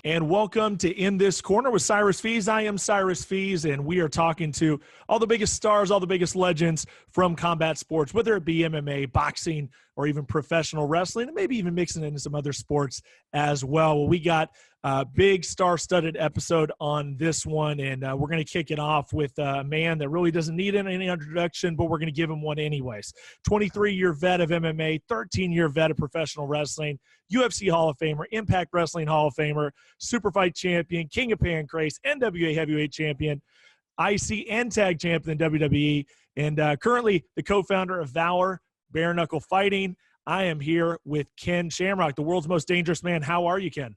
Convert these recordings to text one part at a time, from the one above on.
And welcome to In This Corner with CYRUS FEES. I am CYRUS FEES, and we are talking to all the biggest stars, all the biggest legends from combat sports, whether it be MMA, boxing, or even professional wrestling, and maybe even mixing into some other sports as well. Well, we got a big star-studded episode on this one, and we're going to kick it off with a man that really doesn't need any introduction, but we're going to give him one anyways. 23-year vet of MMA, 13-year vet of professional wrestling, UFC Hall of Famer, Impact Wrestling Hall of Famer, Super Fight champion, King of Pancrase, NWA Heavyweight champion, IC and Tag champion in WWE, and currently the co-founder of Valor Bare Knuckle Fighting. I am here with Ken Shamrock, the world's most dangerous man. How are you, Ken?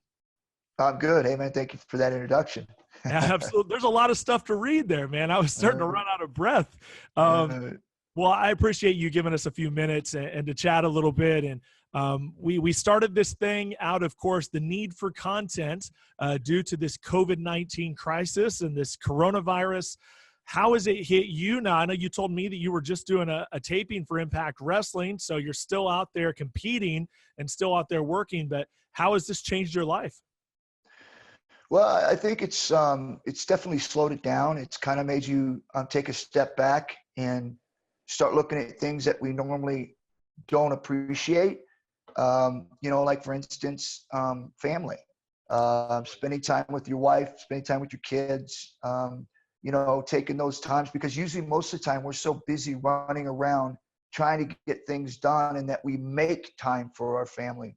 I'm good. Hey, man, thank you for that introduction. Absolutely. There's a lot of stuff to read there, man. I was starting to run out of breath. Well, I appreciate you giving us a few minutes and to chat a little bit. And we started this thing out, of course, the need for content due to this COVID-19 crisis and this coronavirus. How has it hit you now? I know you told me that you were just doing a taping for Impact Wrestling, so you're still out there competing and still out there working, but how has this changed your life? Well, I think it's definitely slowed it down. It's kind of made you take a step back and start looking at things that we normally don't appreciate. Like for instance, family, spending time with your wife, spending time with your kids, taking those times, because usually most of the time we're so busy running around trying to get things done, and that we make time for our family,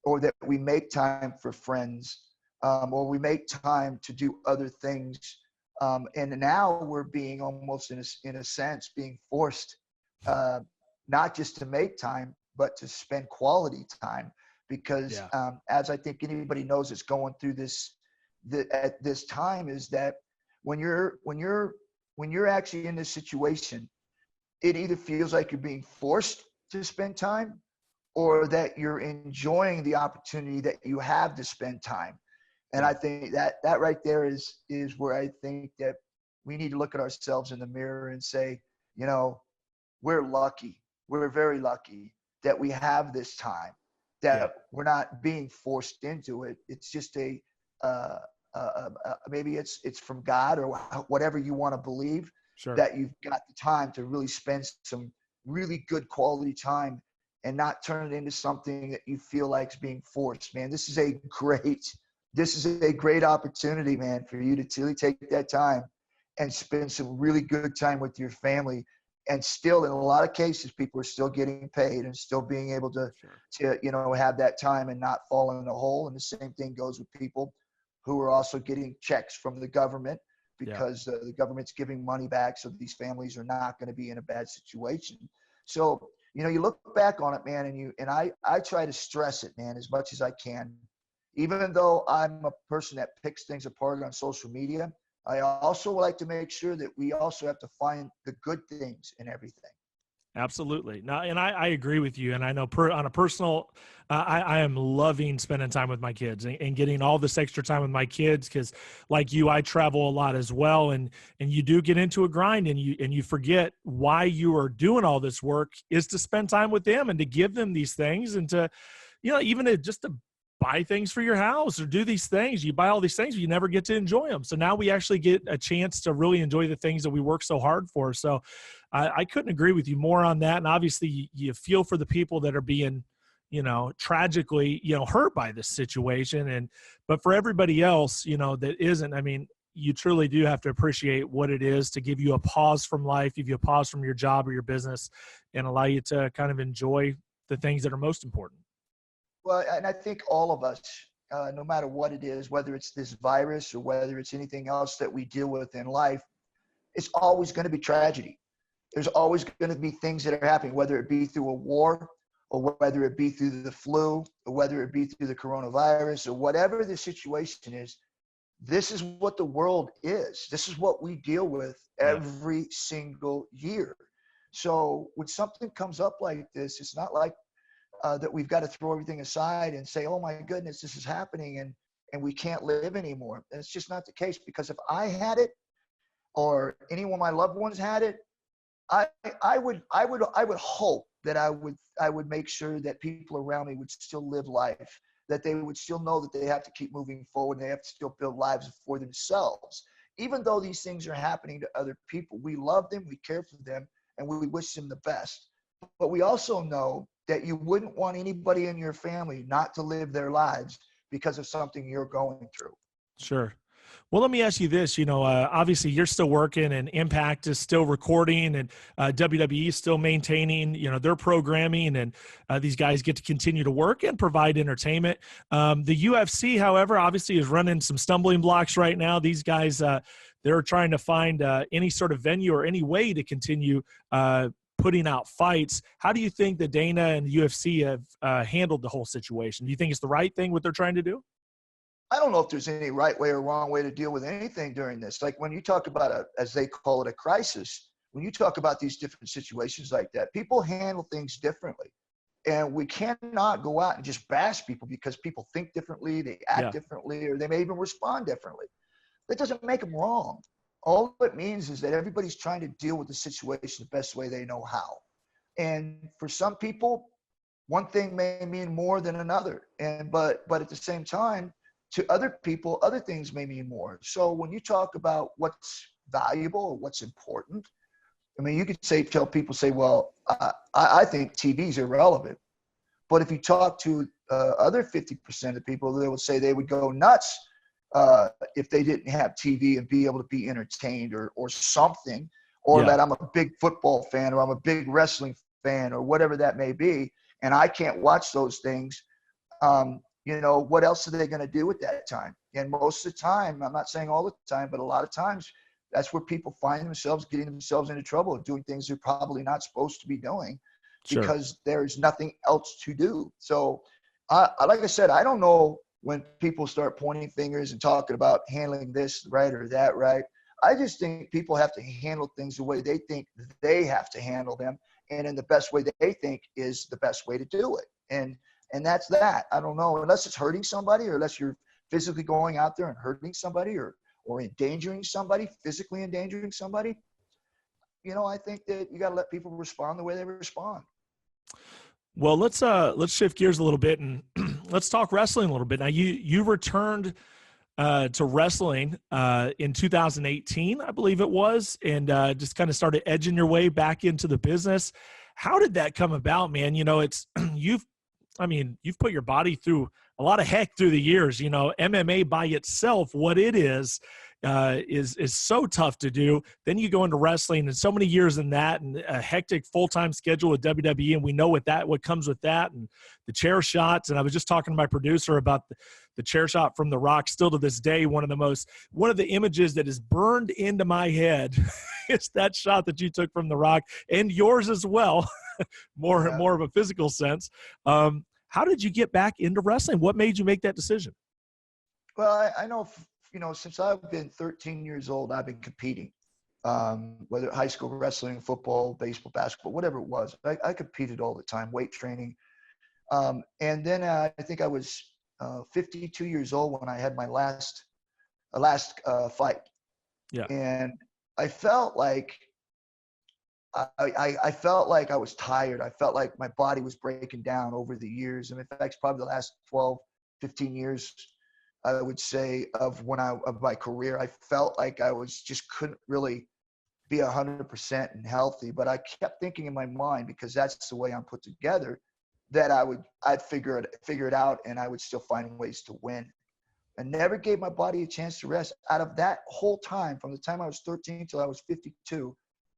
or that we make time for friends, or we make time to do other things. And now we're being almost in a sense being forced, not just to make time, but to spend quality time, because as I think anybody knows that's going through at this time, is that when you're actually in this situation, it either feels like you're being forced to spend time, or that you're enjoying the opportunity that you have to spend time. And I think that right there is where I think that we need to look at ourselves in the mirror and say, we're lucky. We're very lucky that we have this time, that we're not being forced into it. It's just maybe it's from God or whatever you want to believe, that you've got the time to really spend some really good quality time and not turn it into something that you feel like is being forced, man. This is a great opportunity, man, for you to really take that time and spend some really good time with your family. And still, in a lot of cases, people are still getting paid and still being able to have that time and not fall in a hole. And the same thing goes with people who are also getting checks from the government, because the government's giving money back, so these families are not going to be in a bad situation. So, you look back on it, man, and I try to stress it, man, as much as I can. Even though I'm a person that picks things apart on social media, I also like to make sure that we also have to find the good things in everything. Absolutely. Now, and I agree with you. And I know on a personal, I am loving spending time with my kids and getting all this extra time with my kids, because like you, I travel a lot as well. And you do get into a grind, and you forget why you are doing all this work is to spend time with them and to give them these things, and to, just to buy things for your house or do these things. You buy all these things, but you never get to enjoy them. So now we actually get a chance to really enjoy the things that we work so hard for. So I couldn't agree with you more on that. And obviously you feel for the people that are being, tragically, hurt by this situation. But for everybody else, that isn't, I mean, you truly do have to appreciate what it is to give you a pause from life, give you a pause from your job or your business, and allow you to kind of enjoy the things that are most important. Well, and I think all of us, no matter what it is, whether it's this virus or whether it's anything else that we deal with in life, it's always going to be tragedy. There's always going to be things that are happening, whether it be through a war, or whether it be through the flu, or whether it be through the coronavirus, or whatever the situation is. This is what the world is. This is what we deal with every single year. So when something comes up like this, it's not like that we've got to throw everything aside and say, oh my goodness, this is happening and we can't live anymore. That's just not the case, because if I had it, or any one of my loved ones had it, I would hope that I would make sure that people around me would still live life. that they would still know that they have to keep moving forward and they have to still build lives for themselves. Even though these things are happening to other people, we love them, we care for them, and we wish them the best. But we also know that you wouldn't want anybody in your family not to live their lives because of something you're going through. Sure. Well, let me ask you this. Obviously you're still working and Impact is still recording and WWE is still maintaining, their programming, and these guys get to continue to work and provide entertainment. The UFC, however, obviously is running some stumbling blocks right now. These guys, they're trying to find any sort of venue or any way to continue putting out fights. How do you think that Dana and the UFC have handled the whole situation? Do you think it's the right thing what they're trying to do? I don't know if there's any right way or wrong way to deal with anything during this. Like when you talk about as they call it, a crisis, when you talk about these different situations like that, people handle things differently. And we cannot go out and just bash people because people think differently, they act differently, or they may even respond differently. That doesn't make them wrong. All it means is that everybody's trying to deal with the situation the best way they know how. And for some people, one thing may mean more than another. But at the same time, to other people, other things may mean more. So when you talk about what's valuable or what's important, I mean, you could tell people, well, I think TV is irrelevant. But if you talk to other 50% of people, they will say they would go nuts if they didn't have TV and be able to be entertained or something, or that I'm a big football fan or I'm a big wrestling fan or whatever that may be, and I can't watch those things. What else are they going to do at that time? And most of the time, I'm not saying all the time, but a lot of times, that's where people find themselves getting themselves into trouble, doing things they're probably not supposed to be doing because there's nothing else to do. So, like I said, I don't know when people start pointing fingers and talking about handling this right or that right. I just think people have to handle things the way they think they have to handle them, and in the best way that they think is the best way to do it. And that's that. I don't know, unless it's hurting somebody or unless you're physically going out there and hurting somebody or endangering somebody, physically endangering somebody. I think that you got to let people respond the way they respond. Well, let's shift gears a little bit and let's talk wrestling a little bit. Now, you returned to wrestling in 2018, I believe it was, and just kind of started edging your way back into the business. How did that come about, man? It's you've put your body through a lot of heck through the years. MMA by itself, what it is so tough to do. Then you go into wrestling and so many years in that, and a hectic full-time schedule with WWE, and we know what comes with that, and the chair shots. And I was just talking to my producer about the chair shot from The Rock. Still to this day, one of the images that is burned into my head is that shot that you took from The Rock, and yours as well. more of a physical sense. How did you get back into wrestling? What made you make that decision? Well, I know, since I've been 13 years old, I've been competing, whether high school wrestling, football, baseball, basketball, whatever it was. I competed all the time, weight training. And then I think I was 52 years old when I had my last fight. Yeah. And I felt like I felt like I was tired. I felt like my body was breaking down over the years. And in fact, probably the last 12, 15 years, I would say, of my career, I felt like I couldn't really be 100% and healthy. But I kept thinking in my mind, because that's the way I'm put together, that I'd figure it out and I would still find ways to win. I never gave my body a chance to rest. Out of that whole time, from the time I was 13 till I was 52,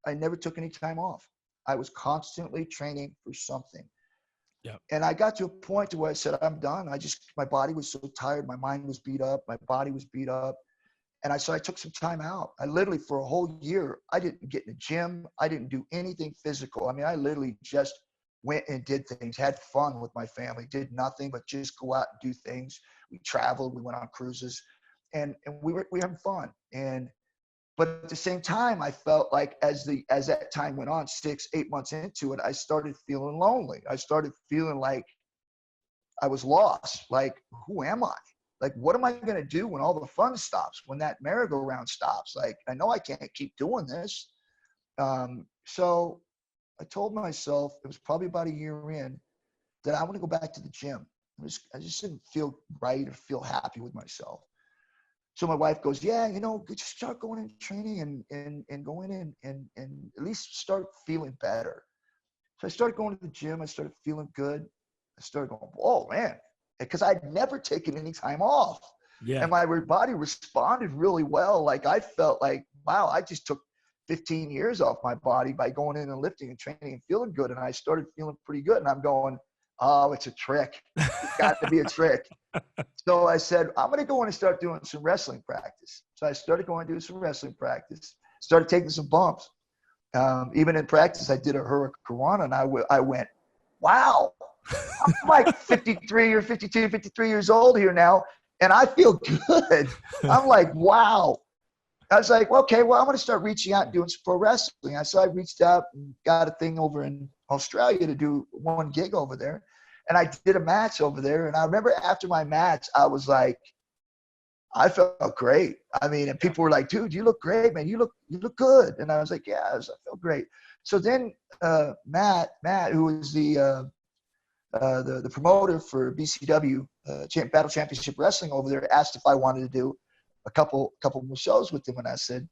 I never took any time off. I was constantly training for something. Yeah. And I got to a point to where I said, I'm done. My body was so tired. My mind was beat up. My body was beat up. And I took some time out. I literally, for a whole year, I didn't get in the gym. I didn't do anything physical. I literally just went and did things, had fun with my family, did nothing but just go out and do things. We traveled, we went on cruises, and we were having fun. But at the same time, I felt like as that time went on, 6-8 months into it, I started feeling lonely. I started feeling like I was lost. Like, who am I? Like, what am I going to do when all the fun stops, when that merry-go-round stops? Like, I know I can't keep doing this. So I told myself, it was probably about a year in, that I want to go back to the gym. I just didn't feel right or feel happy with myself. So my wife goes, yeah, you know, just start going in training and go in and at least start feeling better. So I started going to the gym. I started feeling good. I started going, oh man, because I'd never taken any time off. Yeah. And my body responded really well. Like I felt like, wow, I just took 15 years off my body by going in and lifting and training and feeling good. And I started feeling pretty good. And I'm going, oh, it's a trick. It's got to be a trick. So I said, I'm going to go in and start doing some wrestling practice. So I started going to do some wrestling practice, started taking some bumps. Even in practice, I did a hurricane, and I went, wow, I'm like 53 or 52, 53 years old here now, and I feel good. I'm like, wow. I was like, okay, well, I'm going to start reaching out and doing some pro wrestling. So I reached out and got a thing over in Australia to do one gig over there. And I did a match over there. And I remember after my match, I was like, I felt great. I mean, and people were like, dude, you look great, man. You look good. And I was like, yeah, I felt great. So then Matt, who was the promoter for BCW Battle Championship Wrestling over there, asked if I wanted to do a couple more shows with him. And I said,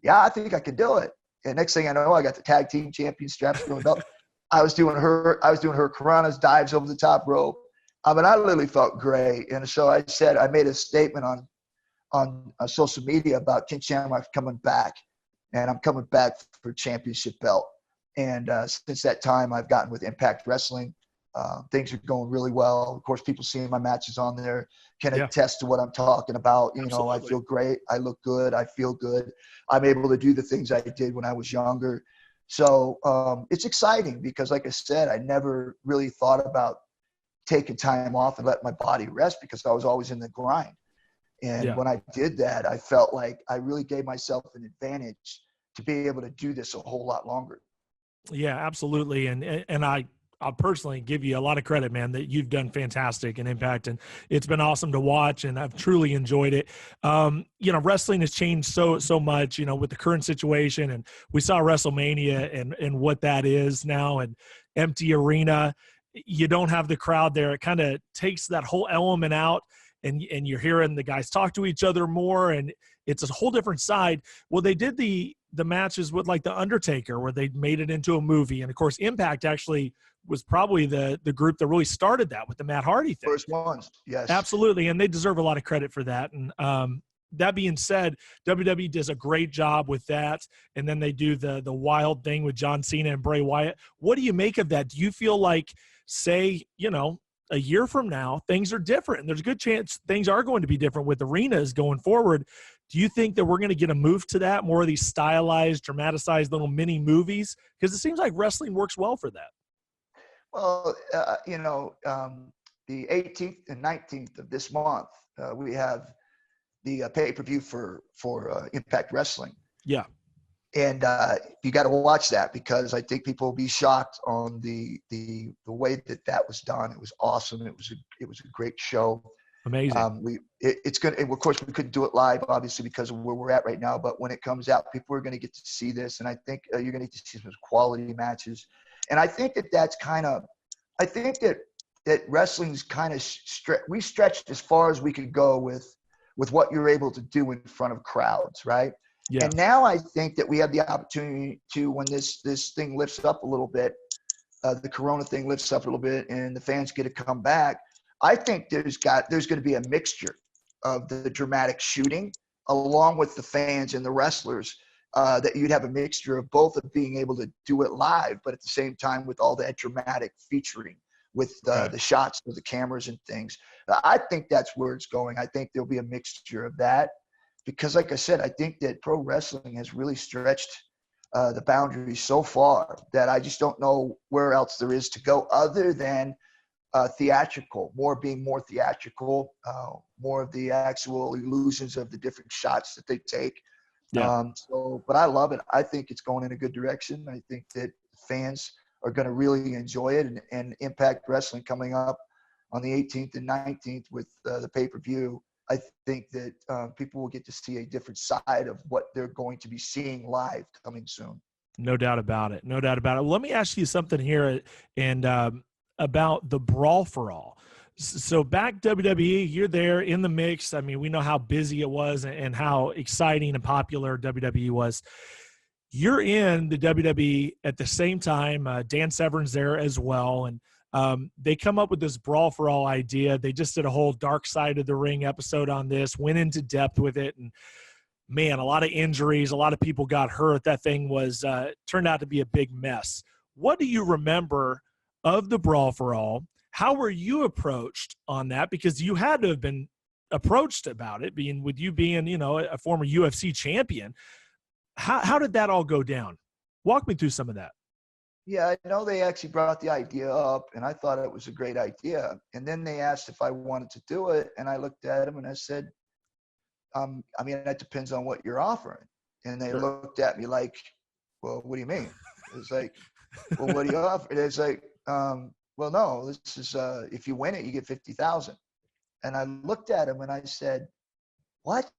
yeah, I think I can do it. And next thing I know, I got the tag team champion straps going up. I was doing her Karanas, dives over the top rope. I mean, I literally felt great. And so I said, I made a statement on social media about Ken Shamrock coming back, and I'm coming back for championship belt. And since that time, I've gotten with Impact Wrestling. Things are going really well. Of course, people seeing my matches on there can attest to what I'm talking about. You know, I feel great. I look good. I feel good. I'm able to do the things I did when I was younger. So it's exciting because, like I said, I never really thought about taking time off and let my body rest because I was always in the grind. And when I did that, I felt like I really gave myself an advantage to be able to do this a whole lot longer. Yeah, absolutely. And I'll personally give you a lot of credit, man, that you've done fantastic in Impact, and it's been awesome to watch, and I've truly enjoyed it. You know, wrestling has changed so much, you know, with the current situation, and we saw WrestleMania and what that is now, and empty arena. You don't have the crowd there. It kind of takes that whole element out, and you're hearing the guys talk to each other more, and it's a whole different side. Well, they did the matches with like the Undertaker, where they made it into a movie, and of course, Impact actually was probably the group that really started that with the Matt Hardy thing. First ones, yes. Absolutely, and they deserve a lot of credit for that. And that being said, WWE does a great job with that, and then they do the wild thing with John Cena and Bray Wyatt. What do you make of that? Do you feel like, say, you know, a year from now, things are different, and there's a good chance things are going to be different with arenas going forward? Do you think that we're going to get a move to that, more of these stylized, dramatized little mini movies? Because it seems like wrestling works well for that. Well, you know, the 18th and 19th of this month, we have the pay-per-view for Impact Wrestling. Yeah. And you got to watch that because I think people will be shocked on the way that was done. It was awesome. It was a great show. Amazing. It's good. Of course, we couldn't do it live, obviously, because of where we're at right now. But when it comes out, people are going to get to see this, and I think you're going to get to see some quality matches. And I think that's kind of, I think that wrestling's kind of we stretched as far as we could go with what you're able to do in front of crowds, right? Yeah. And now I think that we have the opportunity to, when this thing lifts up a little bit, the Corona thing lifts up a little bit, and the fans get to come back. I think there's going to be a mixture of the dramatic shooting along with the fans and the wrestlers. That you'd have a mixture of both, of being able to do it live, but at the same time with all that dramatic featuring with the shots of the cameras and things. I think that's where it's going. I think there'll be a mixture of that because, like I said, I think that pro wrestling has really stretched the boundaries so far that I just don't know where else there is to go other than theatrical, being more theatrical, more of the actual illusions of the different shots that they take. Yeah. But I love it. I think it's going in a good direction. I think that fans are going to really enjoy it, and Impact Wrestling coming up on the 18th and 19th with the pay-per-view. I think that people will get to see a different side of what they're going to be seeing live coming soon. No doubt about it. No doubt about it. Well, let me ask you something here and about the Brawl For All. So back WWE, you're there in the mix. I mean, we know how busy it was and how exciting and popular WWE was. You're in the WWE at the same time. Dan Severn's there as well. And they come up with this Brawl for All idea. They just did a whole Dark Side of the Ring episode on this, went into depth with it. And man, a lot of injuries, a lot of people got hurt. That thing was turned out to be a big mess. What do you remember of the Brawl for All? How were you approached on that? Because you had to have been approached about it, being a former UFC champion. How did that all go down? Walk me through some of that. Yeah, I know they actually brought the idea up, and I thought it was a great idea. And then they asked if I wanted to do it, and I looked at them and I said, I mean, that depends on what you're offering. And they looked at me like, well, what do you mean? It's like, well, what do you offer? It's like, well, no, this is, if you win it, you get 50,000. And I looked at him and I said, what?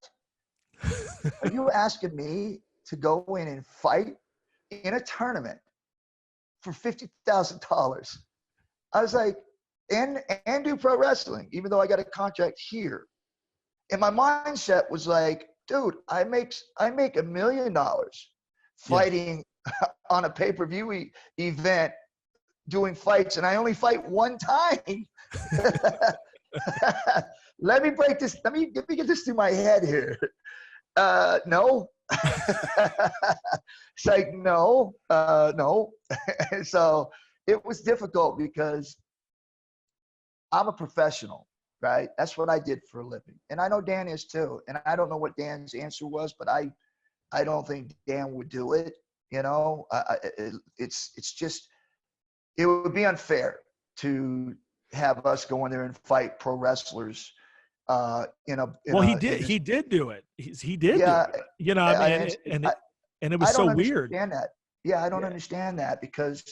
Are you asking me to go in and fight in a tournament for $50,000? I was like, and do pro wrestling, even though I got a contract here. And my mindset was like, dude, I make $1 million fighting on a pay-per-view event, doing fights, and I only fight one time. Let me break this. Let me get this through my head here. No. It's like, no. And so it was difficult because I'm a professional, right? That's what I did for a living. And I know Dan is too. And I don't know what Dan's answer was, but I don't think Dan would do it. It's just, it would be unfair to have us go in there and fight pro wrestlers. He did do it. He did. Yeah, do it. And it was so weird. That. Yeah, I don't understand that because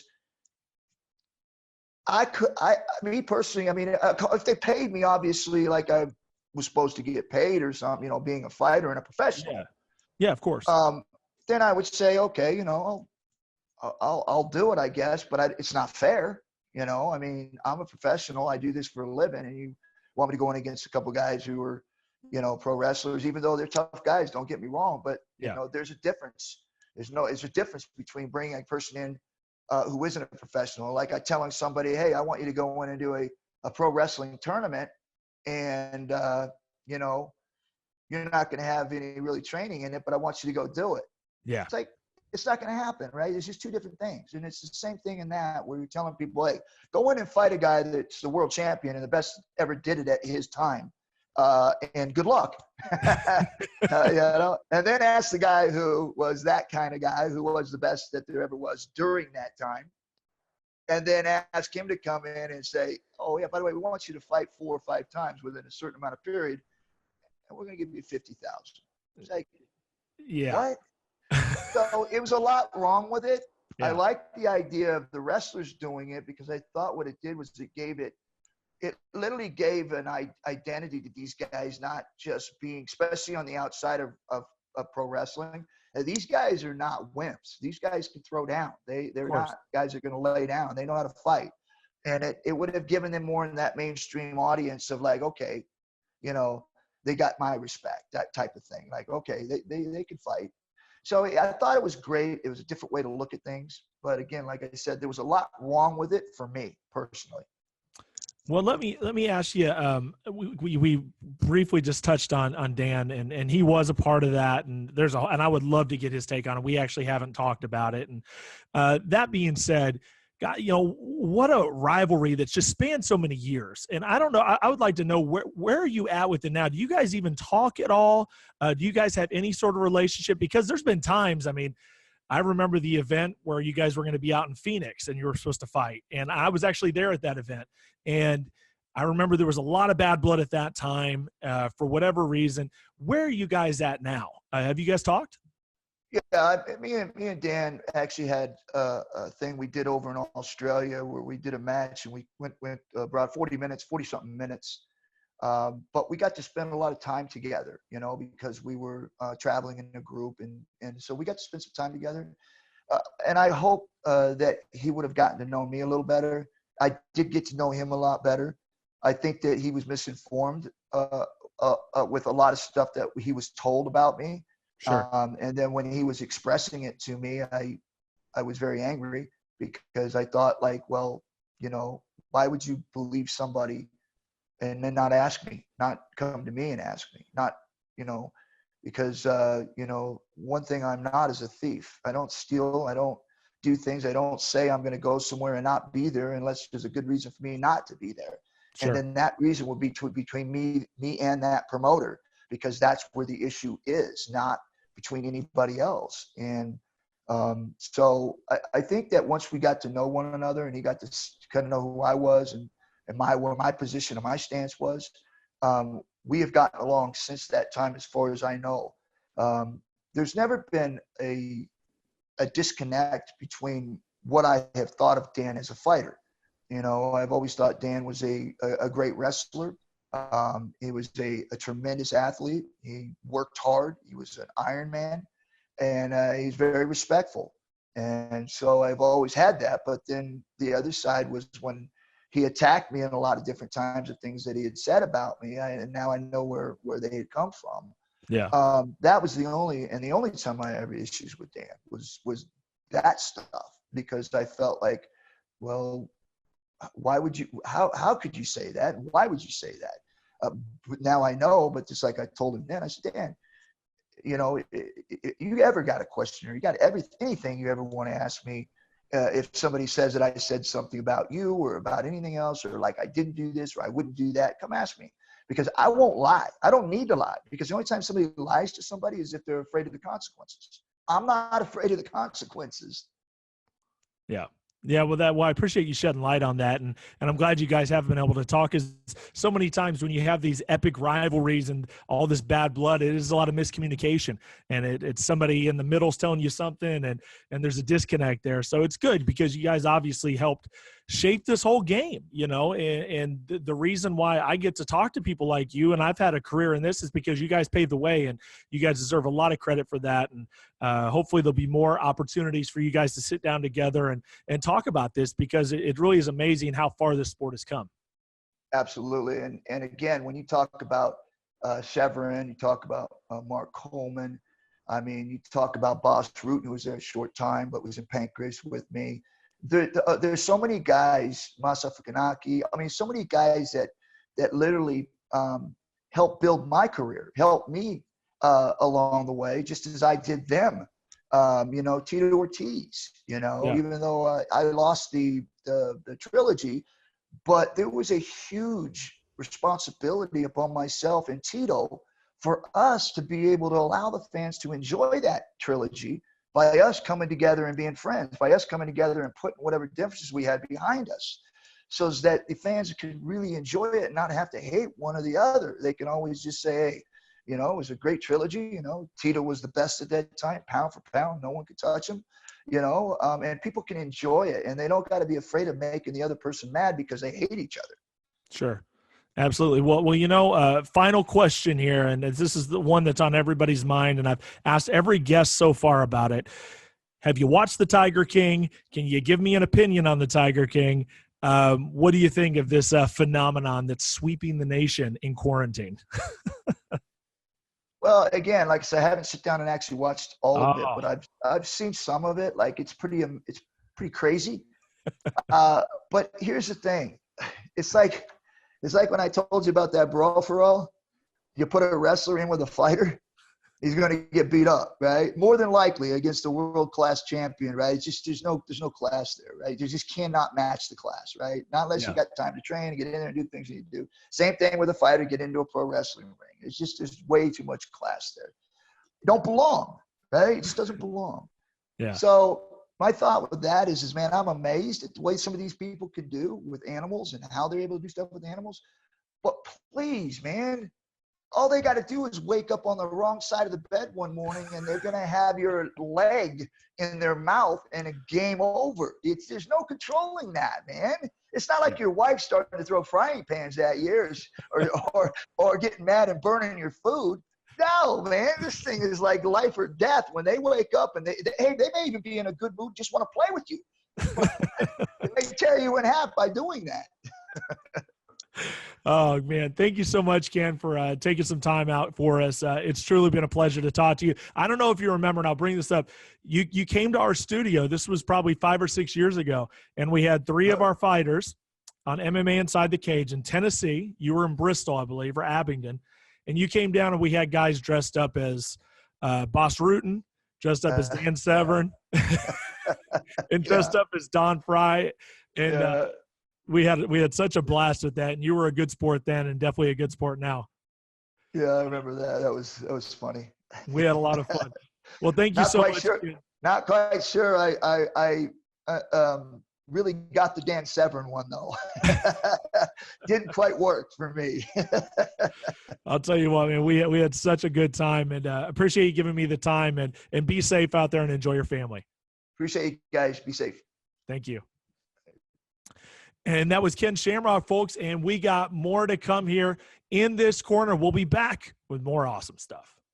me personally, I mean, if they paid me, obviously, like I was supposed to get paid or something, being a fighter and a professional. Yeah, of course. Then I would say, okay, I'll do it, I guess, but it's not fair. I mean, I'm a professional. I do this for a living, and you want me to go in against a couple guys who are, pro wrestlers, even though they're tough guys. Don't get me wrong, but there's a difference. There's a difference between bringing a person in who isn't a professional, like telling somebody, hey, I want you to go in and do a pro wrestling tournament, and you're not going to have any really training in it, but I want you to go do it. Yeah, it's like, it's not going to happen, right? It's just two different things. And it's the same thing in that, where you're telling people, hey, go in and fight a guy that's the world champion and the best ever did it at his time. And good luck. And then ask the guy who was that kind of guy, who was the best that there ever was during that time. And then ask him to come in and say, oh, yeah, by the way, we want you to fight 4 or 5 times within a certain amount of period, and we're going to give you 50,000. It's like, yeah. What? So it was a lot wrong with it. Yeah. I liked the idea of the wrestlers doing it because I thought what it did was it literally gave an identity to these guys, not just being, especially on the outside of pro wrestling. And these guys are not wimps. These guys can throw down. They're not guys that are going to lay down. They know how to fight. And it would have given them more in that mainstream audience of like, okay, they got my respect, that type of thing. Like, okay, they can fight. So I thought it was great. It was a different way to look at things. But again, like I said, there was a lot wrong with it for me personally. Well, let me ask you. We briefly just touched on Dan, and he was a part of that. And and I would love to get his take on it. We actually haven't talked about it. And that being said, God, what a rivalry that's just spanned so many years. And I don't know, I would like to know where are you at with it now? Do you guys even talk at all? Do you guys have any sort of relationship? Because there's been times, I mean, I remember the event where you guys were going to be out in Phoenix and you were supposed to fight. And I was actually there at that event. And I remember there was a lot of bad blood at that time for whatever reason. Where are you guys at now? Have you guys talked? Yeah, me and Dan actually had a thing we did over in Australia where we did a match and we went about 40-something minutes. But we got to spend a lot of time together, because we were traveling in a group. And so we got to spend some time together. And I hope that he would have gotten to know me a little better. I did get to know him a lot better. I think that he was misinformed with a lot of stuff that he was told about me. Sure. And then when he was expressing it to me, I was very angry because I thought like, well, you know, why would you believe somebody and then not ask me, not come to me and ask me, not, you know, because, you know, one thing I'm not is a thief. I don't steal. I don't do things. I don't say I'm going to go somewhere and not be there unless there's a good reason for me not to be there. Sure. And then that reason will be between me and that promoter, because that's where the issue is, not between anybody else. And so I think that once we got to know one another and he got to kind of know who I was and where my position and my stance was, we have gotten along since that time, as far as I know. There's never been a disconnect between what I have thought of Dan as a fighter. You know, I've always thought Dan was a great wrestler. He was a tremendous athlete. He worked hard. He was an Iron Man, and he's very respectful. And so I've always had that. But then the other side was when he attacked me in a lot of different times of things that he had said about me, and now I know where they had come from. Yeah. That was the only time I ever issues with Dan was that stuff, because I felt like, well, why would you, how could you say that? Why would you say that? Now I know, but just like I told him then, I said, Dan, you know, you ever got a question, or you got anything you ever want to ask me, if somebody says that I said something about you or about anything else, or like I didn't do this or I wouldn't do that, come ask me, because I won't lie. I don't need to lie, because the only time somebody lies to somebody is if they're afraid of the consequences. I'm not afraid of the consequences. Yeah. Yeah, well, I appreciate you shedding light on that, and I'm glad you guys have been able to talk. Because so many times when you have these epic rivalries and all this bad blood, it is a lot of miscommunication, and it's somebody in the middle's telling you something, and there's a disconnect there. So it's good, because you guys obviously helped shape this whole game, you know, and the reason why I get to talk to people like you, and I've had a career in this, is because you guys paved the way, and you guys deserve a lot of credit for that. And hopefully there'll be more opportunities for you guys to sit down together and talk about this, because it really is amazing how far this sport has come. Absolutely. And again, when you talk about Severn, you talk about Mark Coleman, I mean, you talk about Boss Rutan, who was there a short time but was in Pancras with me. There's so many guys, Masa Fukanaki, I mean, so many guys that literally helped build my career, helped me along the way, just as I did them. You know, Tito Ortiz, you know, Yeah. even though I lost the trilogy, but there was a huge responsibility upon myself and Tito for us to be able to allow the fans to enjoy that trilogy by us coming together and being friends, by us coming together and putting whatever differences we had behind us, so that the fans could really enjoy it and not have to hate one or the other. They can always just say, hey, you know, it was a great trilogy. You know, Tito was the best at that time, pound for pound. No one could touch him, you know, and people can enjoy it. And they don't got to be afraid of making the other person mad because they hate each other. Sure. Absolutely. Well, you know, final question here, and this is the one that's on everybody's mind, and I've asked every guest so far about it. Have you watched the Tiger King? Can you give me an opinion on the Tiger King? What do you think of this phenomenon that's sweeping the nation in quarantine? Well, again, like I said, I haven't sit down and actually watched all of it, Oh. but I've seen some of it. Like it's pretty crazy. But here's the thing, it's like when I told you about that Brawl For All. You put a wrestler in with a fighter, he's going to get beat up, right? More than likely against a world-class champion, right? It's just there's no class there, right? You just cannot match the class, right? Not unless you got time to train and get in there and do things you need to do. Same thing with a fighter, get into a pro wrestling ring. It's just there's way too much class there. It don't belong, right? It just doesn't belong. Yeah. So my thought with that is man, I'm amazed at the way some of these people can do with animals and how they're able to do stuff with animals. But please, man, all they got to do is wake up on the wrong side of the bed one morning and they're going to have your leg in their mouth and a game over. There's no controlling that, man. It's not like your wife starting to throw frying pans at you or getting mad and burning your food. No, man, this thing is like life or death. When they wake up and they may even be in a good mood, just want to play with you. They tear you in half by doing that. Oh man, thank you so much, Ken, for taking some time out for us. It's truly been a pleasure to talk to you. I don't know if you remember, and I'll bring this up. You came to our studio. This was probably 5 or 6 years ago, and we had 3 of our fighters on MMA Inside the Cage in Tennessee. You were in Bristol, I believe, or Abingdon, and you came down, and we had guys dressed up as Boss Rutan, dressed up as Dan Severn, and dressed up as Don Fry, and we had such a blast with that. And you were a good sport then, and definitely a good sport now. Yeah, I remember that. That was funny. We had a lot of fun. Well, thank you so much. Sure, not quite sure. I really got the Dan Severn one though. Didn't quite work for me. I'll tell you what, man, we had such a good time, and appreciate you giving me the time, and be safe out there and enjoy your family. Appreciate you guys. Be safe. Thank you. And that was Ken Shamrock, folks, and we got more to come here in this corner. We'll be back with more awesome stuff.